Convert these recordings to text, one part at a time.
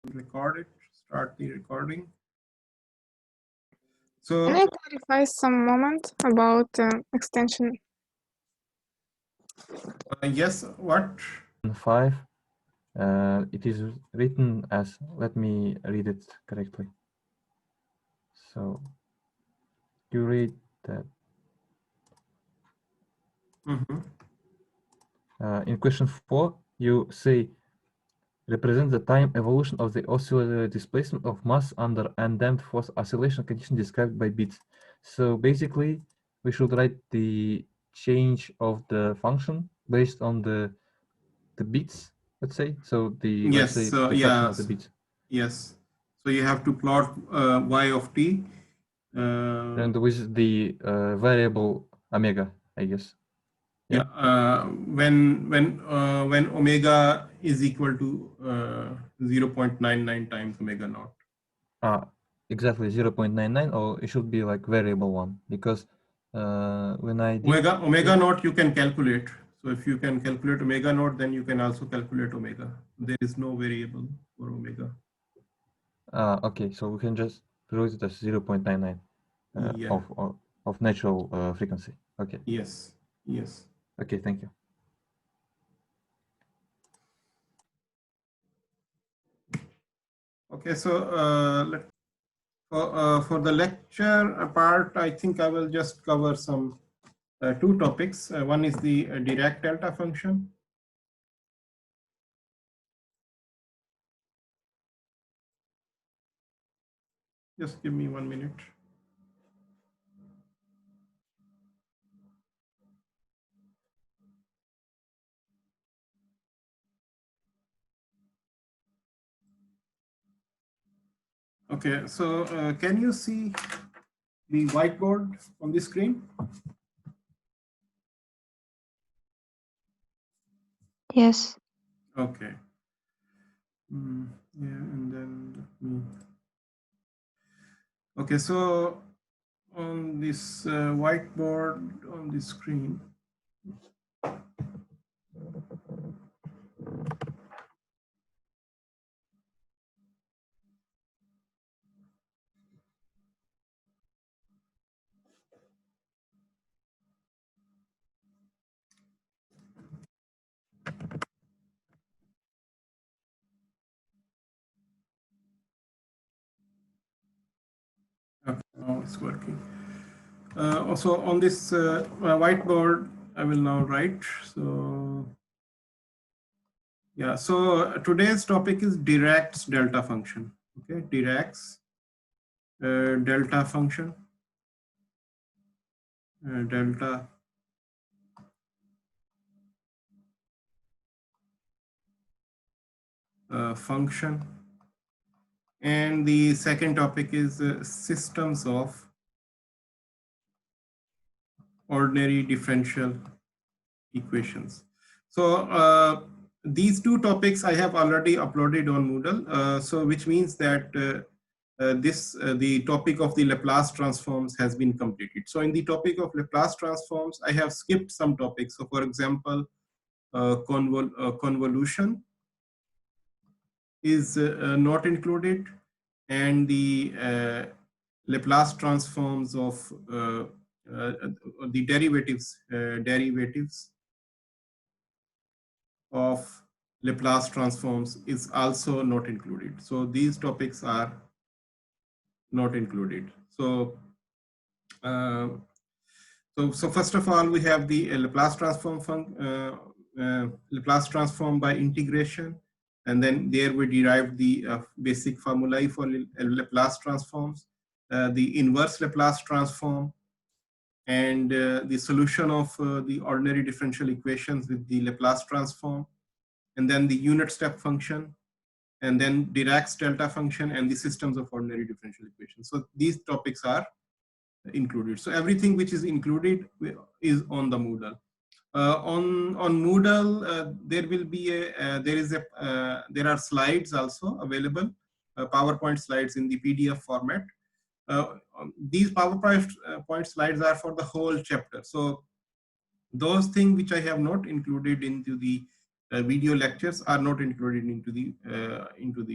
record it, start the recording. Can So I clarify some moment about extension? yes, what? 5, it is written as, let me read it correctly. So you read that in question 4, you say represent the time evolution of the oscillatory displacement of mass under undamped force oscillation condition described by bits. So basically, we should write the change of the function based on the bits, let's say. So the let's say So the fraction of the bits. yes. So you have to plot y of t. And with the variable omega, I guess. When omega is equal to 0.99 times omega naught. Exactly 0.99, or it should be like variable one, because when I did omega naught you can calculate. So if you can calculate omega naught, then you can also calculate omega. There is no variable for omega. Okay, so we can just write it as 0.99 of natural frequency. Okay. Yes. Okay, thank you. Okay, so for the lecture part, I think I will just cover some two topics. One is the Dirac delta function. Just give me 1 minute. Okay, so can you see the whiteboard on the screen? Yes. Okay. Yeah, and then okay, so on this whiteboard on the screen, okay, now it's working. Also on this whiteboard, I will now write. So yeah, so today's topic is Dirac's delta function. Okay, Dirac's delta function, delta function. And the second topic is systems of ordinary differential equations. So these two topics I have already uploaded on Moodle, so which means that the topic of the Laplace transforms has been completed. So in the topic of Laplace transforms, I have skipped some topics. So for example, convolution is not included, and the Laplace transforms of the derivatives of Laplace transforms is also not included. So these topics are not included. So so first of all, we have the Laplace transform by integration, and then there we derived the basic formulae for Laplace transforms, the inverse Laplace transform, and the solution of the ordinary differential equations with the Laplace transform, and then the unit step function, and then Dirac's delta function, and the systems of ordinary differential equations. So these topics are included. So everything which is included is on the Moodle. On Moodle, there will be there are slides also available, PowerPoint slides in the PDF format. These PowerPoint slides are for the whole chapter. So those things which I have not included into the video lectures are not included into the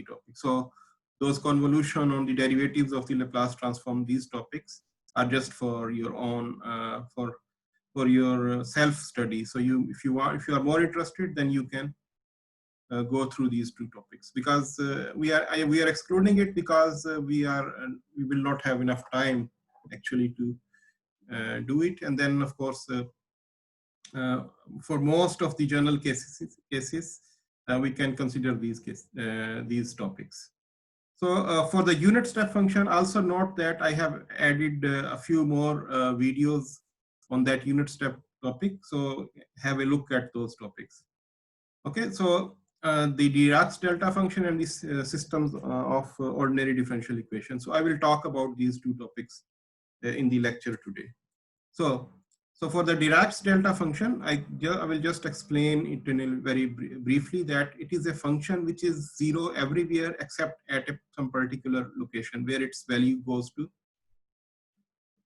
topic. So those convolution on the derivatives of the Laplace transform, these topics are just for your own for your self study. So if you are more interested, then you can go through these two topics, because we are excluding it because we will not have enough time actually to do it. And then of course for most of the general cases we can consider these topics. So for the unit step function, also note that I have added a few more videos on that unit step topic. So have a look at those topics. Okay, so the Dirac's delta function and these systems of ordinary differential equations. So I will talk about these two topics in the lecture today. So for the Dirac's delta function, I will just explain it in very briefly, that it is a function which is zero everywhere except at some particular location where its value goes to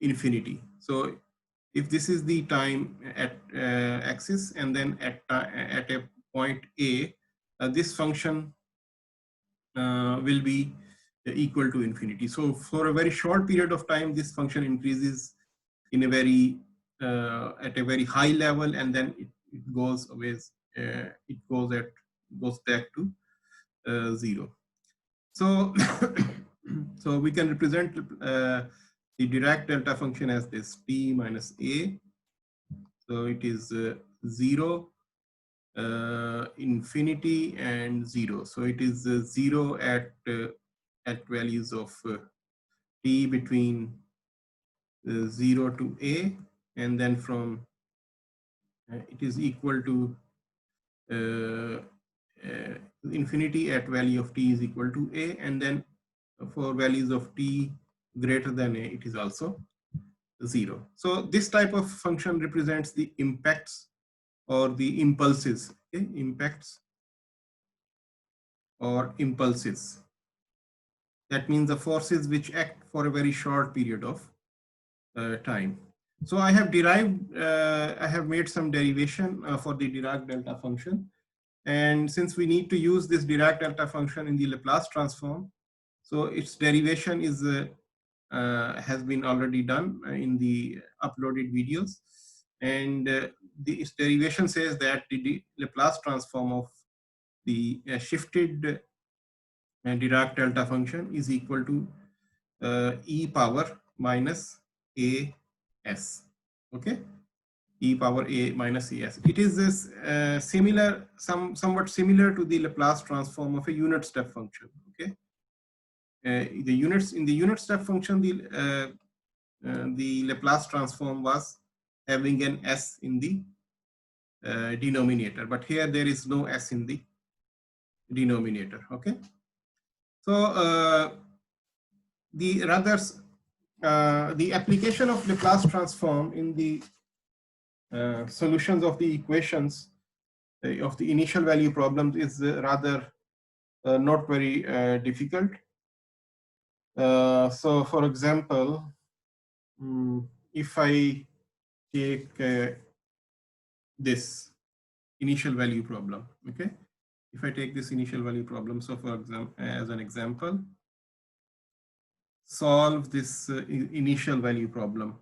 infinity. So if this is the time at axis, and then at a point A, this function will be equal to infinity. So for a very short period of time, this function increases in a very at a very high level, and then it goes away. It goes back to 0. So so we can represent the Dirac delta function as this t minus a. So it is 0, infinity, and 0. So it is 0 at values of t between 0 to a, and then from it is equal to infinity at value of t is equal to a, and then for values of t greater than a, it is also 0. So this type of function represents the impacts or the impulses. Okay? Impacts or impulses. That means the forces which act for a very short period of time. So I have made some derivation for the Dirac delta function. And since we need to use this Dirac delta function in the Laplace transform, so its derivation is has been already done in the uploaded videos. And its derivation says that the Laplace transform of the shifted Dirac delta function is equal to e power minus as. Okay, e power a minus as. It is this somewhat similar to the Laplace transform of a unit step function. Okay, in the unit step function, the Laplace transform was having an s in the denominator, but here there is no s in the denominator. Okay, so the application of Laplace transform in the solutions of the equations of the initial value problems is rather not very difficult. So for example, if I take this initial value problem, okay, if I take this initial value problem, so for example, as an example, solve this initial value problem,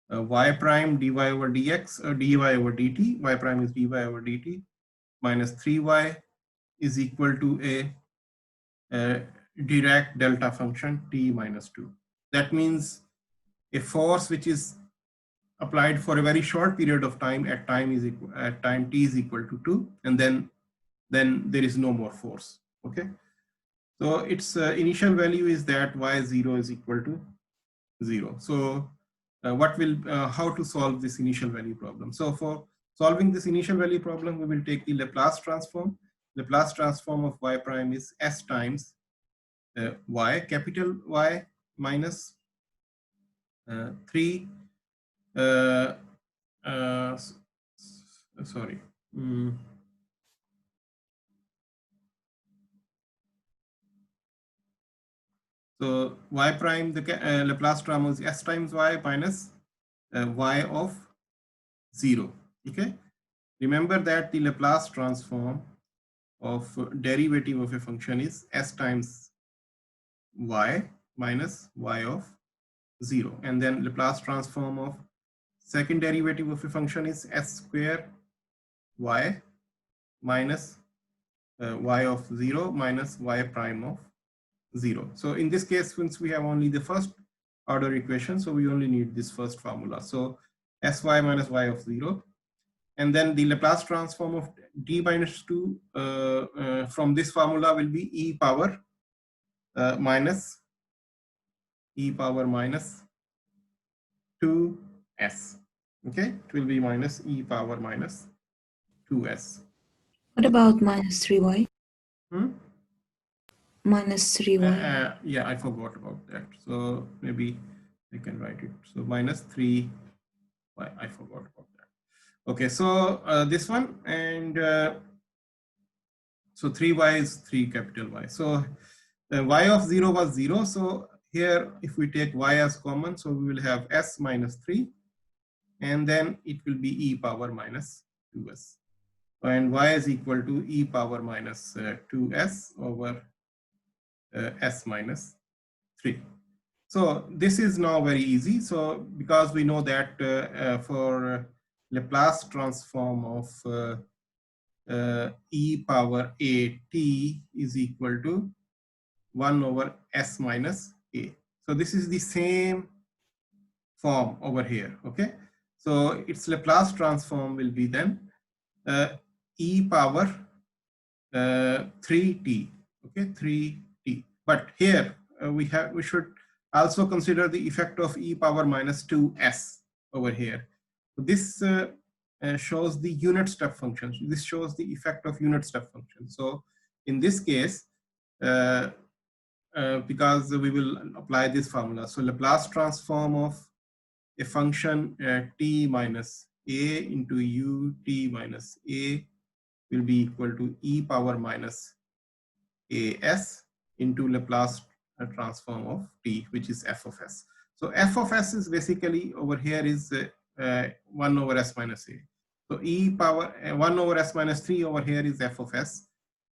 y prime dy over dx or dy over dt, y prime is dy over dt, minus 3y is equal to a Dirac delta function t minus 2. That means a force which is applied for a very short period of time at time t is equal to 2, and then there is no more force. Okay, so its initial value is that y0 is equal to 0. So how to solve this initial value problem? So for solving this initial value problem, we will take the Laplace transform. Laplace transform of y prime is s times y, capital Y, minus 3 sorry. So y prime, the Laplace transform is s times y minus y of 0. Okay, remember that the Laplace transform of derivative of a function is s times y minus y of 0. And then Laplace transform of second derivative of a function is s square y minus y of 0 minus y prime of 0. So in this case, since we have only the first order equation, so we only need this first formula. So sy minus y of 0. And then the Laplace transform of d minus 2 from this formula will be e power minus 2s. Okay, it will be minus e power minus 2s. What about minus 3y? Hmm? Minus 3y. Yeah, I forgot about that. So maybe I can write it. So minus 3y, I forgot about that. Okay, so this one, and so 3y is 3 capital Y. So y of 0 was 0. So here, if we take y as common, so we will have s minus 3, and then it will be e power minus 2s. And y is equal to e power minus 2s over s minus 3. So this is now very easy. So because we know that for Laplace transform of e power a t is equal to 1 over s minus a. So this is the same form over here. Okay. So its Laplace transform will be then e power 3t. Okay, 3t. But here we should also consider the effect of e power minus 2s over here. So this shows the unit step function. This shows the effect of unit step function. So in this case, because we will apply this formula, so Laplace transform of a function t minus a into u t minus a will be equal to e power minus as into Laplace transform of t, which is f of s. So f of s is basically over here is 1 over s minus a. So e power 1 over s minus 3 over here is f of s.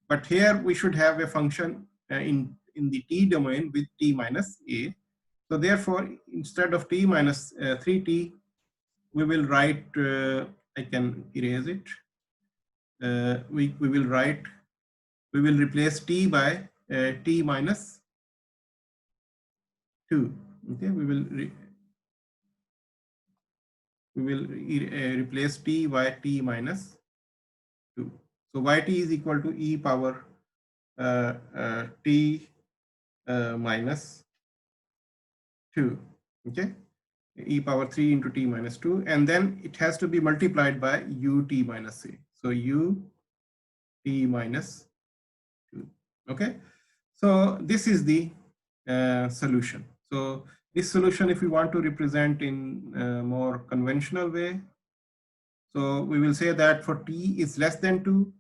But here we should have a function in the t domain with t minus a. So therefore, instead of t minus 3t, we will write, I can erase it. We will write, we will replace t by t minus 2. Okay, we will replace t by t minus 2. So yt is equal to e power t minus 2. Okay, e power 3 into t minus 2, and then it has to be multiplied by ut minus a. So ut minus 2. Okay, so this is the solution. So this solution, if we want to represent in a more conventional way, so we will say that for t is less than 2,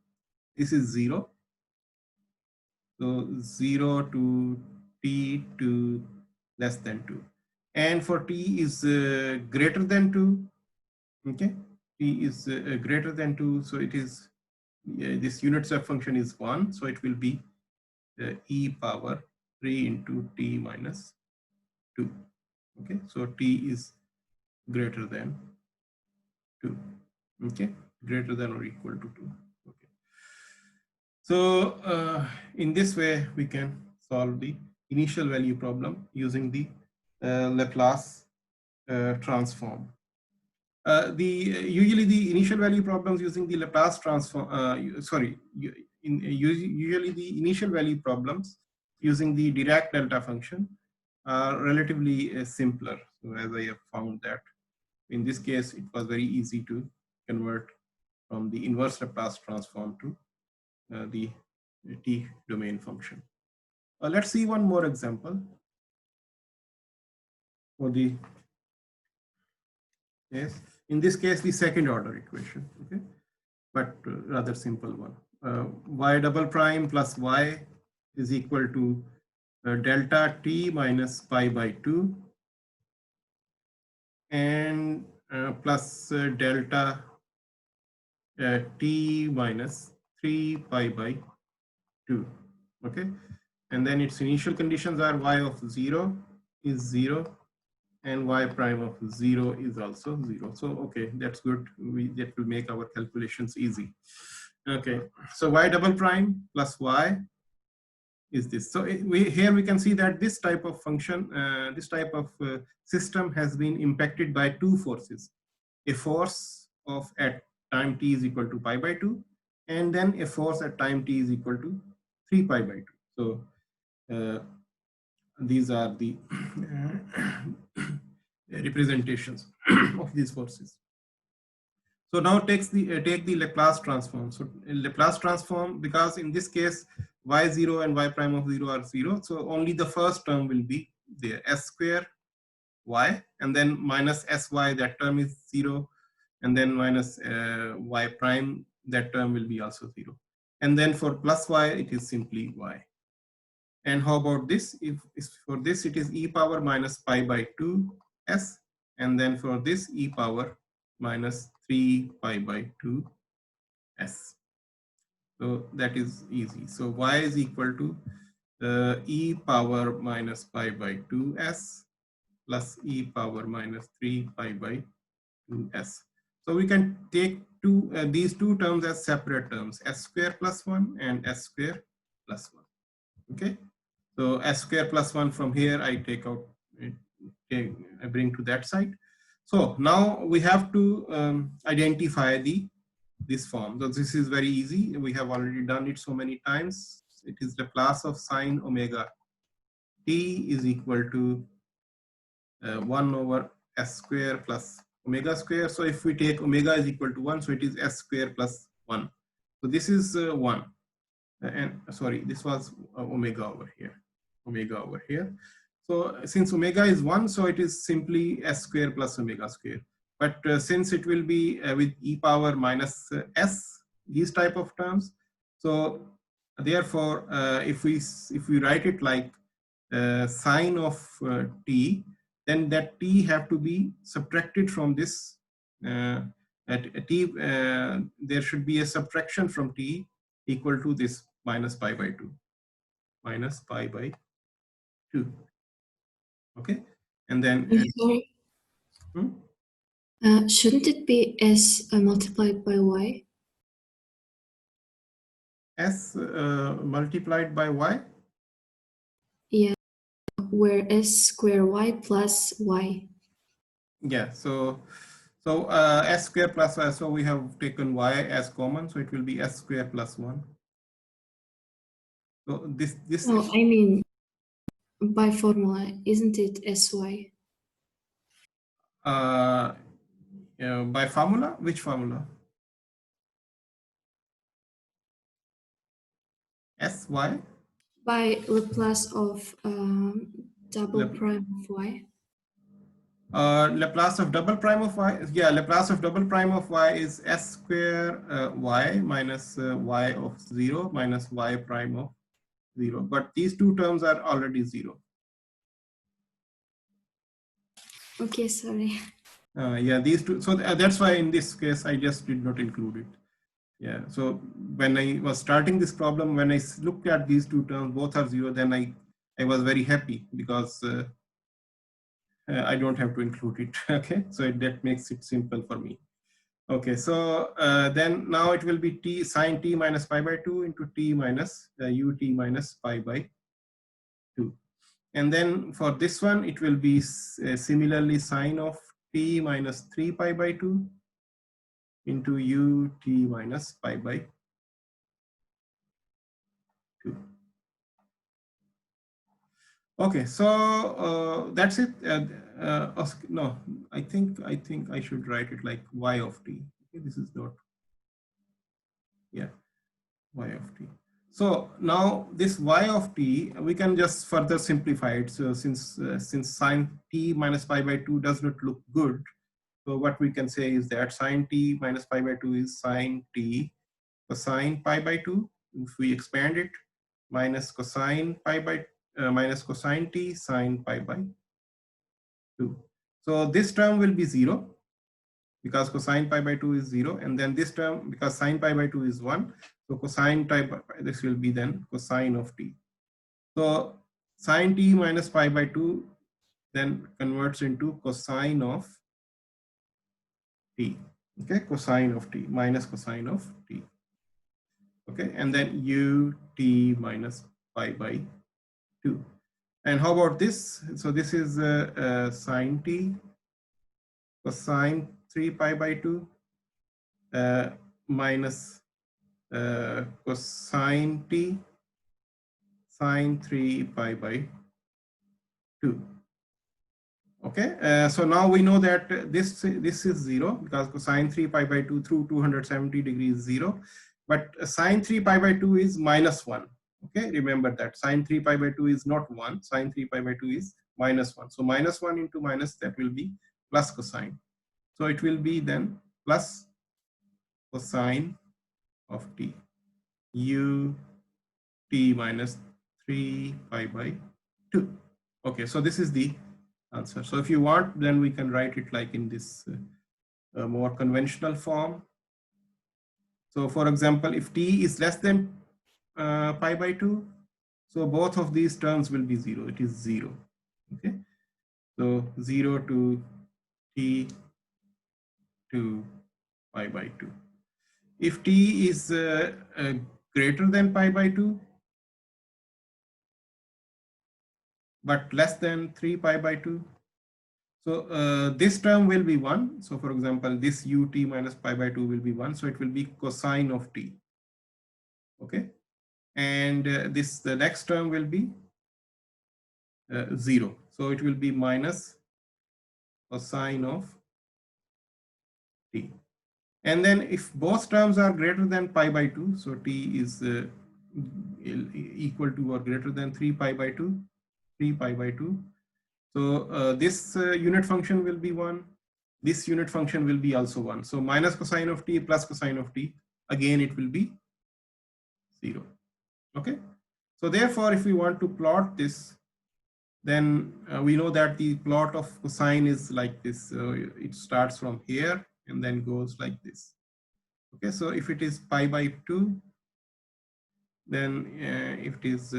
this is 0. So 0 to t to less than 2. And for t is greater than 2, okay, t is greater than 2, so it is, this unit step function is 1, so it will be e power 3 into t minus 2. Okay, so t is greater than 2. Okay, greater than or equal to 2. Okay, so in this way we can solve the initial value problem using the Laplace transform. Usually the initial value problems using the Laplace transform, usually the initial value problems using the Dirac delta function are relatively simpler. So as I have found that in this case, it was very easy to convert from the inverse Laplace transform to the t domain function. Let's see one more example for the case. In this case, the second order equation, okay, but rather simple one. Y double prime plus y is equal to delta t minus pi by 2 and plus delta t minus 3 pi by 2. Okay, and then its initial conditions are y of 0 is 0 and y prime of 0 is also 0. So okay, that's good. That will make our calculations easy. Okay, so y double prime plus y is this. So here we can see that this type of function, this type of system has been impacted by two forces. A force of at time t is equal to pi by 2, and then a force at time t is equal to 3 pi by 2. So these are the representations of these forces. So now take the Laplace transform. So Laplace transform, because in this case y0 and y prime of 0 are 0, so only the first term will be there, s square y, and then minus sy, that term is 0, and then minus y prime, that term will be also 0, and then for plus y it is simply y. And how about this? If for this it is e power minus pi by 2 s, and then for this e power minus 3 pi by 2 s. So that is easy. So y is equal to e power minus pi by 2 s plus e power minus 3 pi by 2 s. So we can take these two terms as separate terms, s square plus 1 and s square plus 1. Okay. So s square plus 1 from here I take out, I bring to that side. So now we have to identify this form. So this is very easy. We have already done it so many times. It is Laplace of sine omega t is equal to 1 over s square plus omega square. So if we take omega is equal to 1, so it is s square plus 1. So this is 1. And sorry, this was omega over here. So since omega is 1, so it is simply s square plus omega square. But since it will be with e power minus s, these type of terms, so therefore if we write it like sine of t, then that t have to be subtracted from this. At t, there should be a subtraction from t equal to this minus pi by 2. Minus pi by 2. Okay, and then Sorry. Shouldn't it be s multiplied by y? s multiplied by y. Yeah, where s square y plus y. Yeah, so s square plus y. So we have taken y as common, so it will be s square plus 1. So this No, I mean by formula, isn't it sy? By formula, which formula? sy. By Laplace of double prime of y. Laplace of double prime of y. Yeah, Laplace of double prime of y is s square y minus y of 0 minus y prime of 0. But these two terms are already 0. Okay, sorry. Yeah, these two. So that's why in this case I just did not include it. Yeah. So when I was starting this problem, when I looked at these two terms, both are 0, then I was very happy because I don't have to include it. Okay. So that makes it simple for me. Okay. So then now it will be t sine t minus pi by 2 into t minus ut minus pi by 2. And then for this one, it will be similarly sine of t minus 3 pi by 2 into ut minus pi by 2. Okay, so that's it. No, I think I should write it like y of t. Okay, this is not. Yeah, y of t. So now this y of t, we can just further simplify it. So since sine t minus pi by 2 does not look good, so what we can say is that sine t minus pi by 2 is sine t cosine pi by 2. If we expand it, minus cosine pi by minus cosine t sine pi by 2. So this term will be 0. because cosine pi by 2 is 0, and then this term, because sine pi by 2 is 1, so cosine pi by, this will be then cosine of t. So sine t minus pi by 2 then converts into cosine of t. Okay, cosine of t minus cosine of t. Okay, and then ut minus pi by 2. And how about this? So this is sine t cosine 3 pi by 2 minus cosine t sine 3 pi by 2. Okay, so now we know that this is 0 because cosine 3 pi by 2 through 270 degrees is 0, but sine 3 pi by 2 is minus 1. Okay, remember that sine 3 pi by 2 is not 1, sine 3 pi by 2 is minus 1. So minus 1 into minus, that will be plus cosine. So it will be then plus cosine of t, u t minus 3 pi by 2. Okay, so this is the answer. So if you want, then we can write it like in this more conventional form. So for example, if t is less than pi by 2, so both of these terms will be 0. It is 0. Okay, so 0 to t to pi by 2. If t is greater than pi by 2, but less than 3 pi by 2, so this term will be 1. So for example, this ut minus pi by 2 will be 1. So it will be cosine of t. Okay, and the next term will be 0. So it will be minus cosine of t. And then if both terms are greater than pi by 2, so t is equal to or greater than 3 pi by 2, 3 pi by 2. So this unit function will be 1. This unit function will be also 1. So minus cosine of t plus cosine of t, again it will be 0. Okay. So therefore, if we want to plot this, then we know that the plot of cosine is like this. So it starts from here and then goes like this. Okay. So if it is pi by 2, then if it is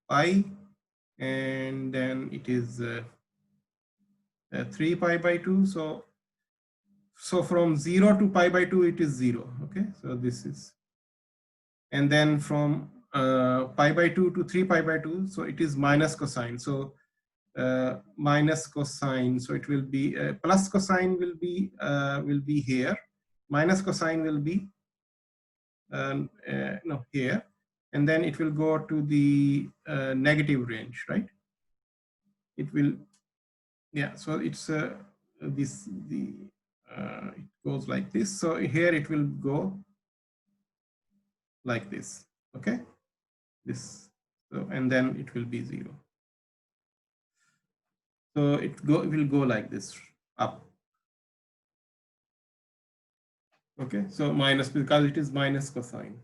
pi, and then it is 3 pi by 2. So from 0 to pi by 2, it is 0. Okay, so this is, and then from pi by 2 to 3 pi by 2, so it is minus cosine. So minus cosine, so it will be plus cosine will be here, minus cosine will be no, here, and then it will go to the negative range, right? It will, yeah. So it's it goes like this. So here it will go like this. Okay, this. So and then it will be 0. So it will go like this up. Okay, so minus, because it is minus cosine.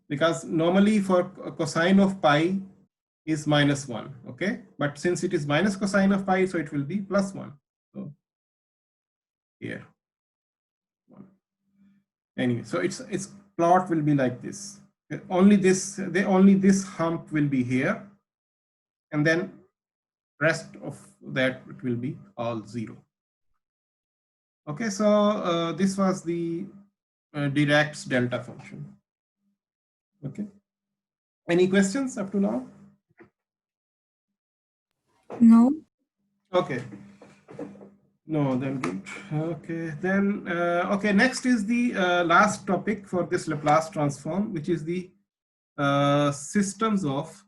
Because normally for cosine of pi is minus 1. Okay, but since it is minus cosine of pi, so it will be plus 1. So here. Anyway, so its plot will be like this. Only this hump will be here, and then rest of that it will be all 0. Okay, so this was the Dirac's delta function. Okay, any questions up to now? No. Okay. No, then good. Okay, then okay. Next is the last topic for this Laplace transform, which is the systems of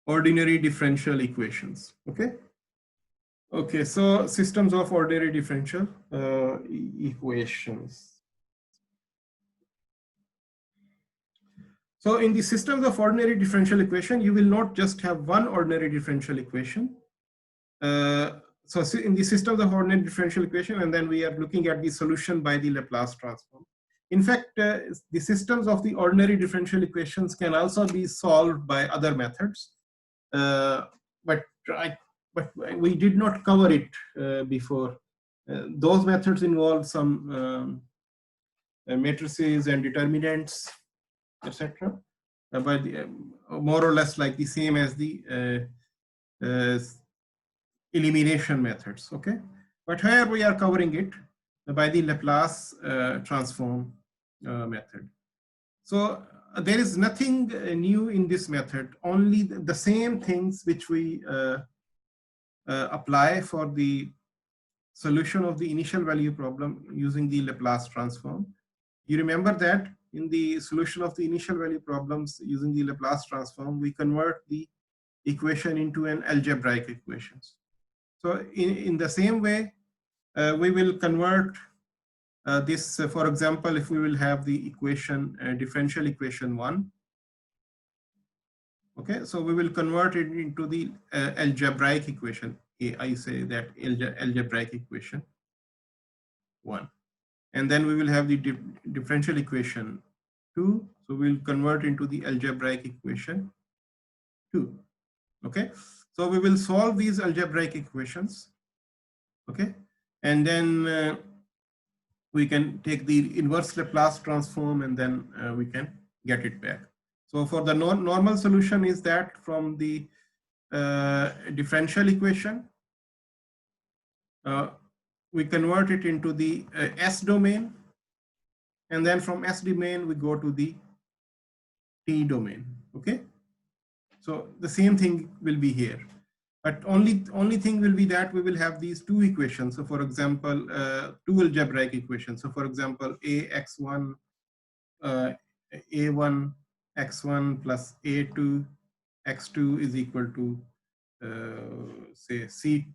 ordinary differential equations. Okay. Okay. So systems of ordinary differential equations. So in the systems of ordinary differential equation, you will not just have one ordinary differential equation. So in the systems of ordinary differential equation, and then we are looking at the solution by the Laplace transform. In fact, the systems of the ordinary differential equations can also be solved by other methods. But but we did not cover it before. Those methods involve some matrices and determinants, etc. But more or less like the same as the elimination methods. Okay, but here we are covering it by the Laplace transform method. So there is nothing new in this method, only the same things which we apply for the solution of the initial value problem using the Laplace transform. You remember that in the solution of the initial value problems using the Laplace transform, we convert the equation into an algebraic equations. So in the same way, we will convert this, for example, if we will have the equation, differential equation 1. Okay, so we will convert it into the algebraic equation. I say that algebraic equation 1. And then we will have the differential equation 2. So we'll convert into the algebraic equation 2. Okay, so we will solve these algebraic equations. Okay, and then we can take the inverse Laplace transform, and then we can get it back. So for the normal solution is that from the differential equation, we convert it into the S domain, and then from S domain we go to the T domain. Okay, so the same thing will be here, but only thing will be that we will have these two equations. So for example, two algebraic equations. So for example, ax1 a1 x1 plus a2 x2 is equal to say c,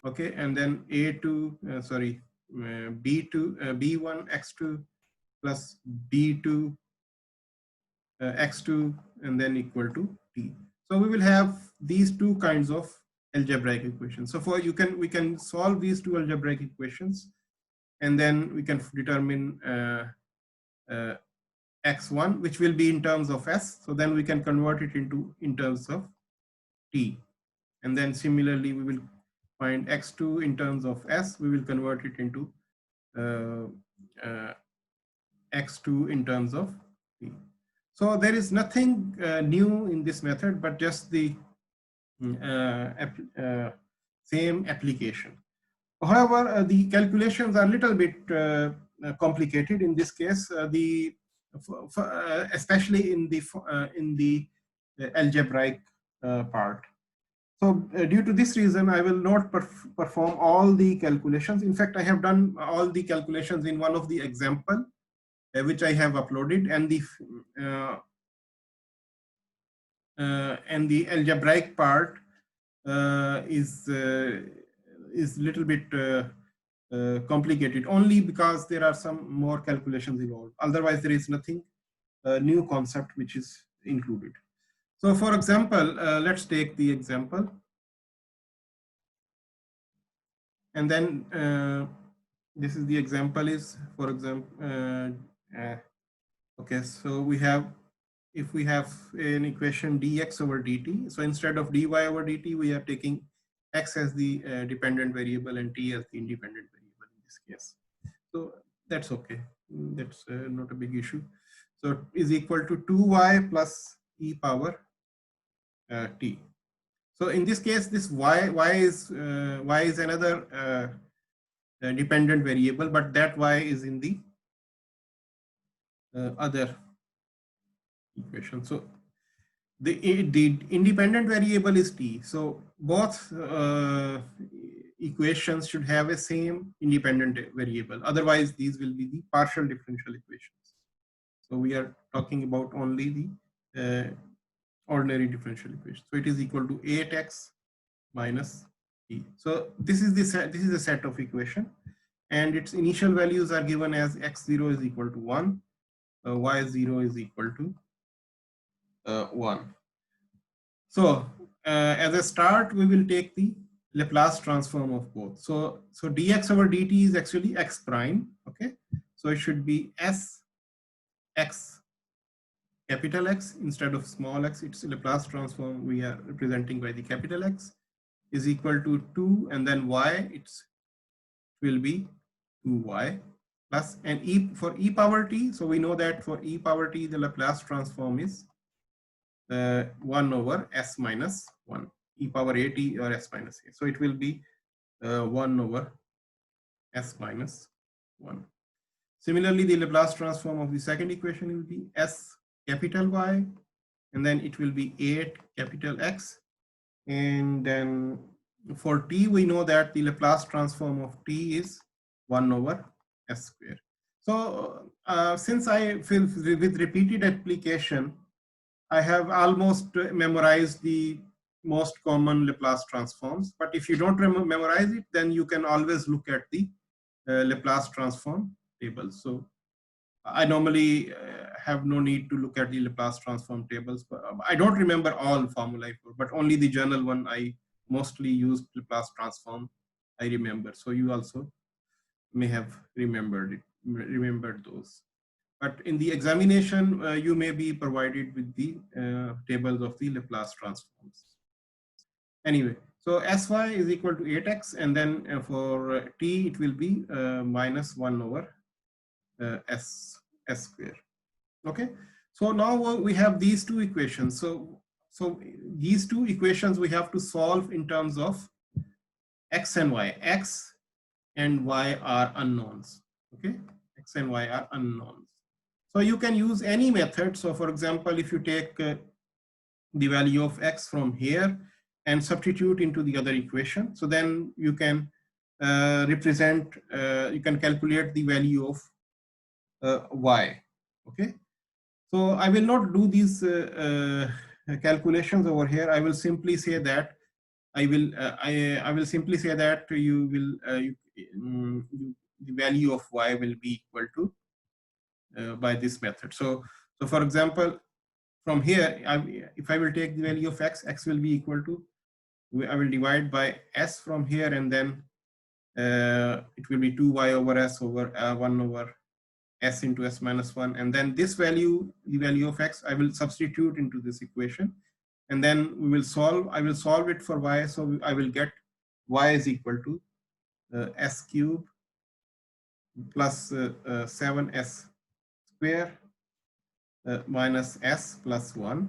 okay, and then a2 b2 b1 x2 plus b2 x2, and then equal to t. So we will have these two kinds of algebraic equations. So we can solve these two algebraic equations, and then we can determine x1, which will be in terms of s. So then we can convert it into in terms of t, and then similarly we will find x2 in terms of s. We will convert it into x2 in terms of t. So there is nothing new in this method, but just the same application. However, the calculations are a little bit complicated in this case. Especially in the algebraic part. So due to this reason, I will not perform all the calculations. In fact, I have done all the calculations in one of the example which I have uploaded, and the algebraic part is little bit complicated, only because there are some more calculations involved. Otherwise, there is nothing new concept which is included. So for example, let's take the example, and then this is the example is, for example, okay, so we have, if we have an equation dx over dt, so instead of dy over dt, we are taking x as the dependent variable and t as the independent variable in this case. So that's okay, that's not a big issue. So is equal to 2y plus e power t. So in this case, this y is another dependent variable, but that y is in the other equation. So the independent variable is t. So both equations should have a same independent variable. Otherwise, these will be the partial differential equations. So we are talking about only the ordinary differential equation. So it is equal to 8x minus e. So this is the set of equation, and its initial values are given as x0 is equal to 1, y0 is equal to 1. So as a start, we will take the Laplace transform of both. So dx over dt is actually x prime. Okay, so it should be s x capital X instead of small x. It's a Laplace transform we are representing by the capital X is equal to 2, and then y it will be 2y plus, and for e power t, so we know that for e power t the Laplace transform is 1 over s minus 1, e power a t or s minus a. So it will be 1 over s minus 1. Similarly, the Laplace transform of the second equation will be s capital Y, and then it will be 8 capital X. And then for t, we know that the Laplace transform of t is 1 over s square. So since I feel with repeated application, I have almost memorized the most common Laplace transforms. But if you don't memorize it, then you can always look at the Laplace transform table. So I normally have no need to look at the Laplace transform tables, but I don't remember all formulae, but only the general one I mostly use Laplace transform I remember. So you also may have remembered those. But in the examination, you may be provided with the tables of the Laplace transforms. Anyway, so Sy is equal to 8x, and then for t, it will be minus 1 over s square. Okay, so now we have these two equations. So these two equations we have to solve in terms of x and y. X and y are unknowns. Okay, x and y are unknowns. So you can use any method. So for example, if you take the value of x from here and substitute into the other equation, so then you can you can calculate the value of y. Okay, so I will not do these calculations over here. I will simply say that I will simply say that you will the value of y will be equal to by this method. So for example, from here, if I will take the value of x, x will be equal to, I will divide by s from here, and then it will be 2y over s over 1 over s into s minus 1. And then this value, the value of x, I will substitute into this equation. And then we will solve, I will solve it for y. So I will get y is equal to s cube plus 7s square minus s plus 1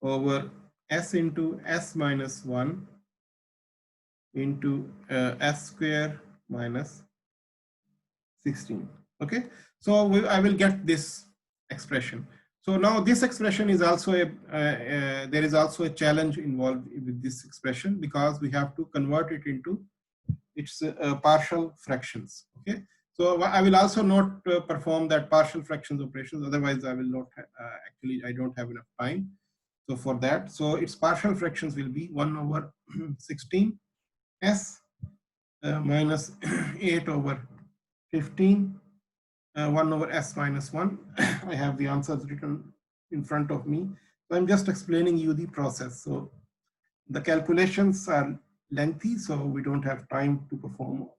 over s into s minus 1 into s square minus 16. Okay, so I will get this expression. So now this expression is also there is also a challenge involved with this expression, because we have to convert it into its partial fractions. Okay, so I will also not perform that partial fractions operations, otherwise I will not actually I don't have enough time. So for that, so its partial fractions will be 1 over 16 s minus 8 over 15 1 over s minus 1. I have the answers written in front of me. So I'm just explaining you the process. So the calculations are lengthy, so we don't have time to perform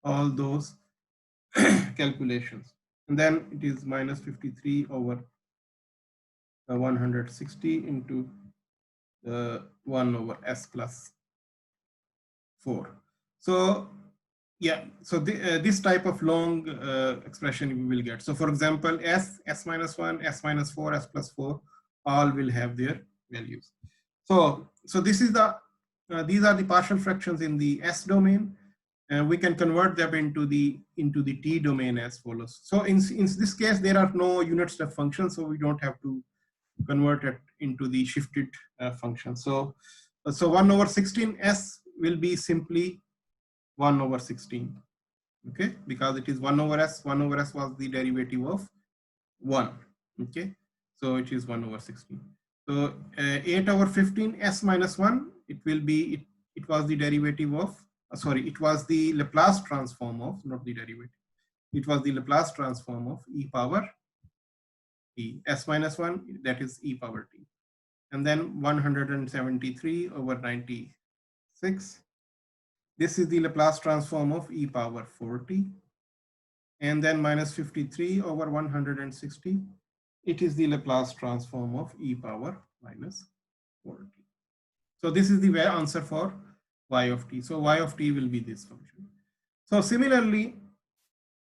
all those calculations. And then it is minus 53 over 160 into 1 over s plus 4. So yeah, so this type of long expression we will get. So for example, s minus 1, s minus 4, s plus 4, all will have their values. So this is the these are the partial fractions in the s domain, and we can convert them into the t domain as follows. So in this case, there are no unit step functions, so we don't have to convert it into the shifted function. So 1 over 16 s will be simply 1 over 16. Okay, because it is 1 over s. 1 over s was the derivative of 1. Okay, so it is 1 over 16. So 8 over 15 s minus 1, it will be it was the derivative of sorry, it was the Laplace transform of, not the derivative, it was the Laplace transform of e power t. S minus 1, that is e power t. And then 173 over 96, this is the Laplace transform of e power 4t. and then minus 53 over 160. It is the Laplace transform of e power minus 4t. So this is the answer for y of t. So y of t will be this function. So similarly,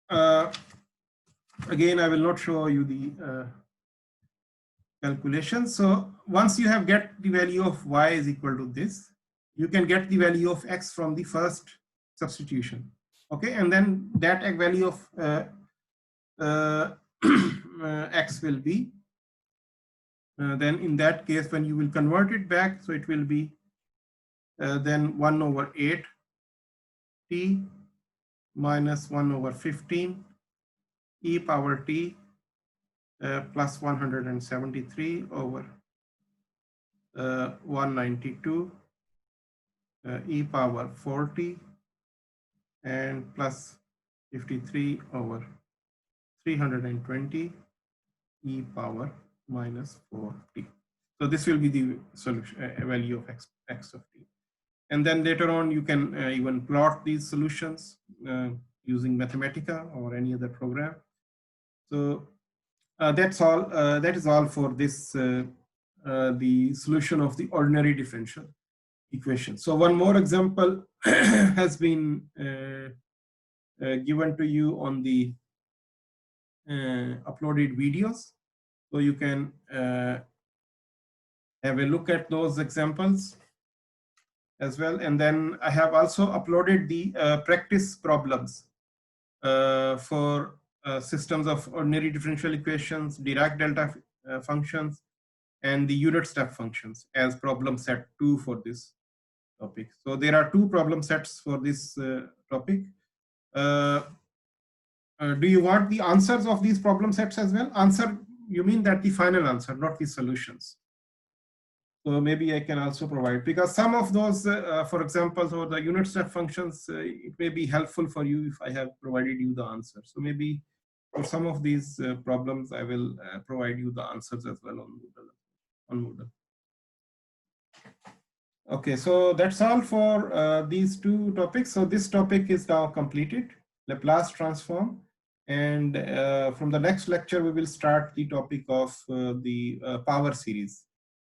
again, I will not show you the calculation. So once you have get the value of y is equal to this, you can get the value of x from the first substitution. Okay, and then that value of x will be, then in that case, when you will convert it back, so it will be then 1 over 8 t minus 1 over 15 e power t plus 173 over 192 e power 40 and plus 53 over 320 e power minus 4t. So this will be the solution value of x of t. And then later on, you can even plot these solutions using Mathematica or any other program. So that's all. That is all for this, the solution of the ordinary differential equation. So one more example has been given to you on the uploaded videos. So you can have a look at those examples as well. And then I have also uploaded the practice problems for systems of ordinary differential equations, Dirac delta functions, and the unit step functions as problem set 2 for this topic. So there are 2 problem sets for this topic. Do you want the answers of these problem sets as well? Answer, you mean that the final answer, not the solutions. So maybe I can also provide, because some of those, for example, for the unit step functions, it may be helpful for you if I have provided you the answer. So maybe for some of these problems, I will provide you the answers as well on Moodle. Okay, so that's all for these 2 topics. So this topic is now completed, Laplace transform. And from the next lecture, we will start the topic of the power series.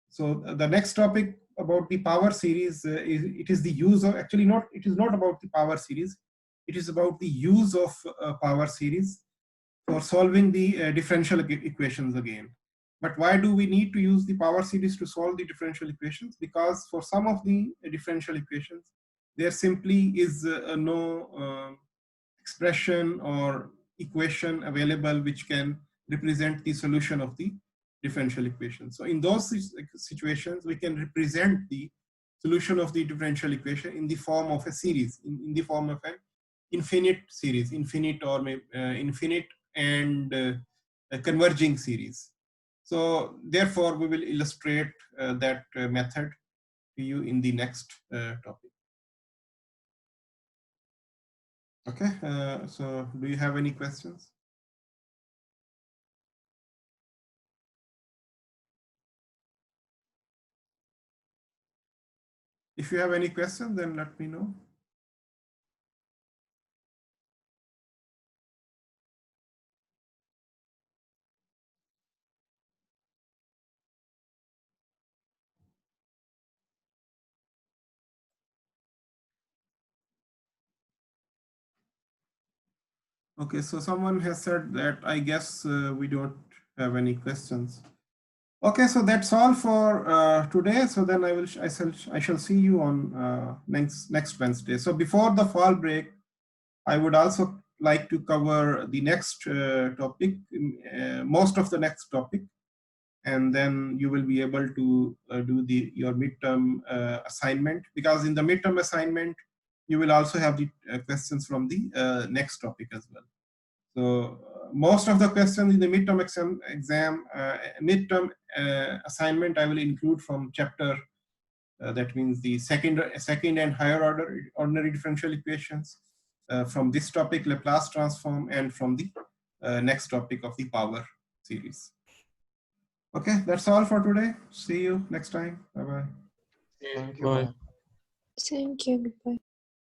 So the next topic about the power series, it is the use of, actually not, it is not about the power series. It is about the use of power series for solving the differential equations again. But why do we need to use the power series to solve the differential equations? Because for some of the differential equations, there simply is no expression or equation available which can represent the solution of the differential equation. So in those situations, we can represent the solution of the differential equation in the form of a series, in the form of an infinite series, infinite or infinite and a converging series. So therefore, we will illustrate that method to you in the next topic. Okay, so do you have any questions? If you have any questions, then let me know. Okay, so someone has said that I guess we don't have any questions. Okay, so that's all for today. So then I shall see you on next Wednesday. So before the fall break, I would also like to cover the next topic, most of the next topic, and then you will be able to do your midterm assignment, because in the midterm assignment, you will also have the questions from the next topic as well. So most of the questions in the midterm midterm assignment, I will include from chapter, that means the second and higher order ordinary differential equations, from this topic, Laplace transform, and from the next topic of the power series. Okay, that's all for today. See you next time. Bye-bye. Thank you. Bye. Bye. Thank you. Goodbye.